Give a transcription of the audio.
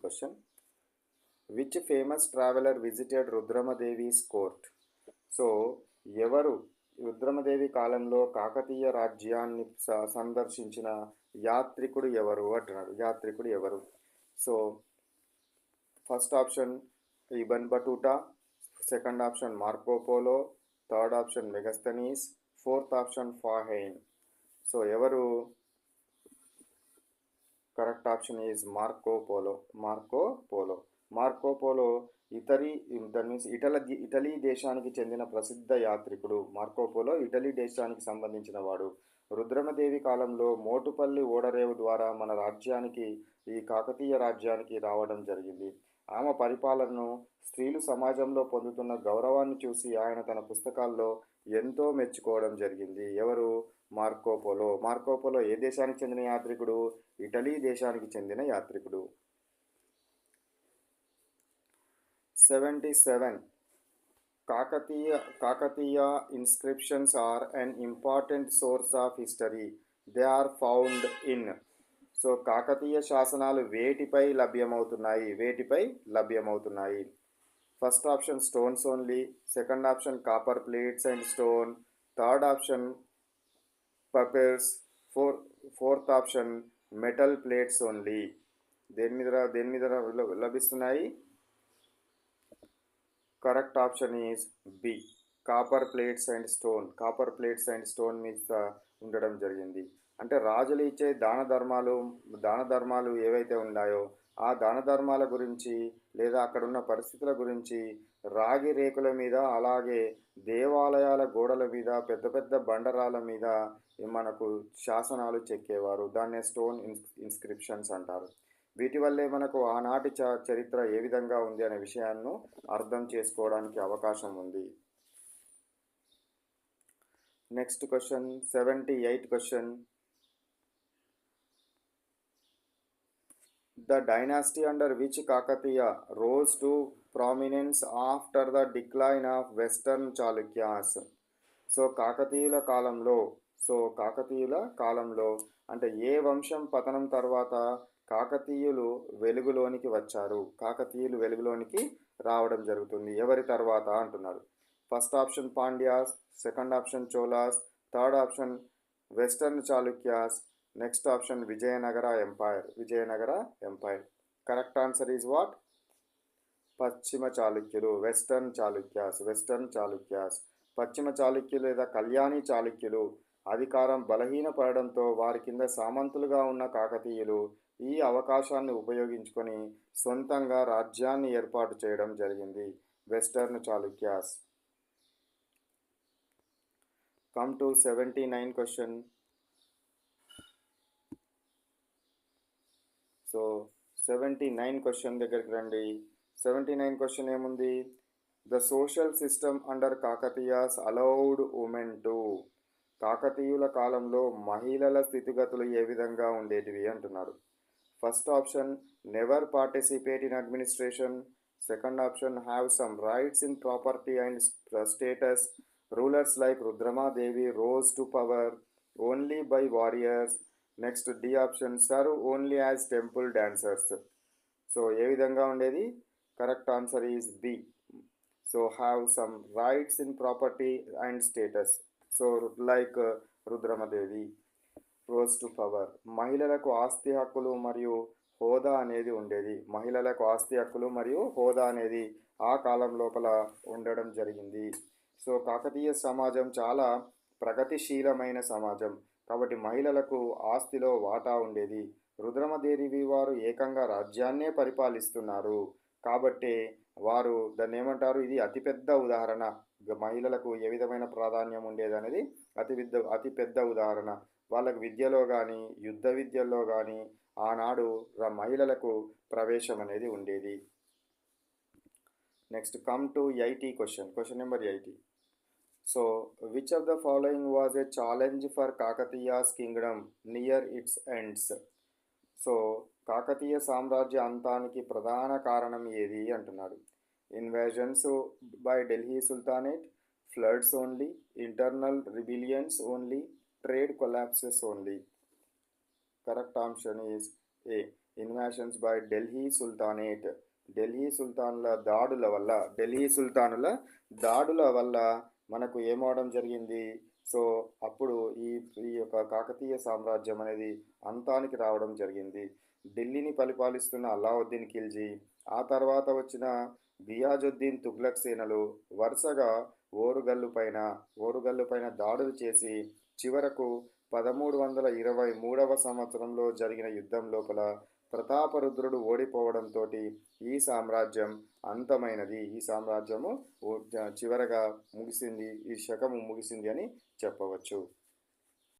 question. Which famous traveler visited Rudramadevi's court? So ఎవరు రుద్రమదేవి కాలంలో కాకతీయ రాజ్యాన్ని సందర్శించిన యాత్రికుడు ఎవరు అంటున్నాడు. యాత్రికుడు ఎవరు? So first option Ibn Battuta, second option Marco Polo, third option Megasthenes, fourth option Fahien. So ఎవరు? Correct option is Marco Polo. Marco Polo that means Italy దేశానికి చెందిన ప్రసిద్ధ యాత్రికుడు. మార్కో పోలో ఇటలీ దేశానికి సంబంధించిన వాడు. రుద్రమదేవి కాలంలో మోటుపల్లి ఓడరేవు ద్వారా మన రాజ్యానికి, ఈ కాకతీయ రాజ్యానికి రావడం జరిగింది. ఆమె పరిపాలనను, స్త్రీలు సమాజంలో పొందుతున్న గౌరవాన్ని చూసి ఆయన తన పుస్తకాల్లో ఎంతో మెచ్చుకోవడం జరిగింది. ఎవరు? మార్కో పోలో ఏ దేశానికి చెందిన యాత్రికుడు? ఇటలీ దేశానికి చెందిన యాత్రికుడు. 77. Kakatiya inscriptions are an important source of history. They are found in. So Kakatiya శాసనాలు వేటిపై లభ్యమవుతున్నాయి? First option stones only, second option copper plates and stone, third option papers, fourth option metal plates only. దేని మీద లభిస్తున్నాయి? Correct option is B, copper plates and stone మీద ఉండడం జరిగింది. అంటే రాజులు ఇచ్చే దాన ధర్మాలు ఏవైతే ఉన్నాయో ఆ దాన ధర్మాల గురించి లేదా అక్కడున్న పరిస్థితుల గురించి రాగి రేకుల మీద, అలాగే దేవాలయాల గోడల మీద, పెద్ద పెద్ద బండరాల మీద మనకు శాసనాలు చెక్కేవారు. దాన్నే స్టోన్ ఇన్స్క్రిప్షన్స్ అంటారు. వీటి వల్లే మనకు ఆనాటి చరిత్ర ఏ విధంగా ఉంది అనే విషయాన్ని అర్థం చేసుకోవడానికి అవకాశం ఉంది. Next question, 78 question. The dynasty under which Kakatiya rose to prominence after the decline of Western Chalukyas. So కాకతీయుల కాలంలో అంటే ఏ వంశం పతనం తర్వాత కాకతీయులు వెలుగులోనికి రావడం జరుగుతుంది? ఎవరి తర్వాత అంటున్నారు. First option Pandyas, second option Cholas, third option western Chalukyas, next option Vijayanagara empire. Correct answer is what? పశ్చిమ చాళుక్యులు, వెస్టర్న్ చాళుక్యాస్. పశ్చిమ చాళుక్యులు లేదా కళ్యాణి చాళుక్యులు అధికారం బలహీనపడడంతో వారి కింద సామంతులుగా ఉన్న కాకతీయులు ఈ అవకాశాన్ని ఉపయోగించుకొని సొంతంగా రాజ్యాన్ని ఏర్పాటు చేయడం జరిగింది. Western Chalukyas. Come to 79 question. So 79 question దగ్గరికి రండి. 79 క్వశ్చన్ ఏముంది? The social system under Kakatiyas allowed women to. కాకతీయుల కాలంలో మహిళల స్థితిగతులు ఏ విధంగా ఉండేటివి అంటున్నారు. First option never participate in administration, second option have some rights in property and status, rulers like Rudramadevi rose to power only by warriors, next D option serve only as temple dancers. So ఏ విధంగా ఉండేది? Correct answer is B. So have some rights in property and status. So like Rudramadevi rose to power. మహిళలకు ఆస్తి హక్కులు మరియు హోదా అనేది ఉండేది. ఆ కాలం లోపల ఉండడం జరిగింది. సో కాకతీయ సమాజం చాలా ప్రగతిశీలమైన సమాజం కాబట్టి మహిళలకు ఆస్తిలో వాటా ఉండేది. రుద్రమదేవి వారు ఏకంగా రాజ్యాన్నే పరిపాలిస్తున్నారు కాబట్టి వారు దాన్ని ఏమంటారు? ఇది అతిపెద్ద ఉదాహరణ. మహిళలకు ఏ విధమైన ప్రాధాన్యం ఉండేది అనేది అతిపెద్ద ఉదాహరణ. వాళ్ళకు విద్యలో కానీ, యుద్ధ విద్యల్లో కానీ ఆనాడు మహిళలకు ప్రవేశం అనేది ఉండేది. Next come to 80 question number 80. So which of the following was a challenge for Kakatiyas kingdom near its ends. So Kakatiya సామ్రాజ్య అంతానికి ప్రధాన కారణం ఏది అంటున్నాడు. Invasions by Delhi sultanate, floods only, internal rebellions only, trade collapses only. Correct option is A, invasions by Delhi sultanate. Delhi సుల్తానుల దాడుల వల్ల మనకు ఏమవడం జరిగింది. సో అప్పుడు ఈ ఈ యొక్క కాకతీయ సామ్రాజ్యం అనేది అంతానికి రావడం జరిగింది. ఢిల్లీని పరిపాలిస్తున్న అలావుద్దీన్ ఖిల్జీ, ఆ తర్వాత వచ్చిన ఘియాజుద్దీన్ తుగ్లక్ సేనలు వరుసగా ఓరుగల్లు పైన దాడులు చేసి చివరకు 1323వ సంవత్సరంలో జరిగిన యుద్ధం లోపల ప్రతాపరుద్రుడు ఓడిపోవడంతో ఈ సామ్రాజ్యం అంతమైనది. ఈ సామ్రాజ్యము చివరగా ముగిసింది, ఈ శకము ముగిసింది అని చెప్పవచ్చు.